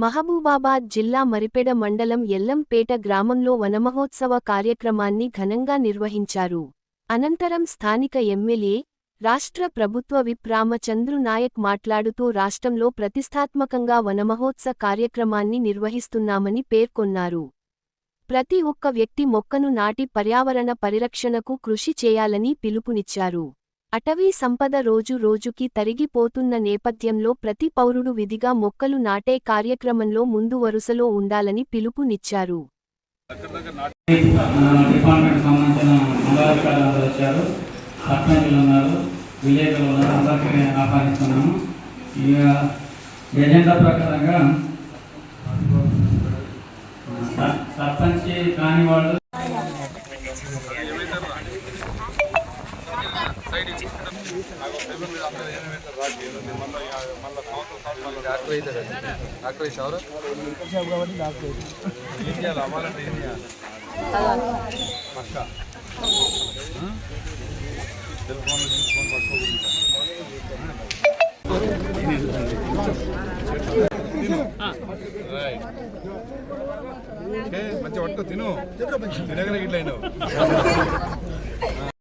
మహబూబాబాద్ జిల్లా మరిపెడ మండలం ఎల్లంపేట గ్రామంలో వనమహోత్సవ కార్యక్రమాన్ని ఘనంగా నిర్వహించారు. అనంతరం స్థానిక ఎమ్మెల్యే, రాష్ట్ర ప్రభుత్వ విప్ రామచంద్రు నాయక్ మాట్లాడుతూ రాష్ట్రంలో ప్రతిష్ఠాత్మకంగా వనమహోత్సవ కార్యక్రమాన్ని నిర్వహిస్తున్నామని పేర్కొన్నారు. ప్రతి ఒక్క వ్యక్తి మొక్కను నాటి పర్యావరణ పరిరక్షణకు కృషి చేయాలని పిలుపునిచ్చారు. అటవీ సంపద రోజు రోజుకి తరిగిపోతున్న నేపథ్యంలో ప్రతి పౌరుడు విధిగా మొక్కలు నాటే కార్యక్రమంలో ముందు వరుసలో ఉండాలని పిలుపునిచ్చారు. సర్పంచ్ కాని వాళ్ళు మంచిగా పట్టుకో తిను తినగల గిట్ల అయినావు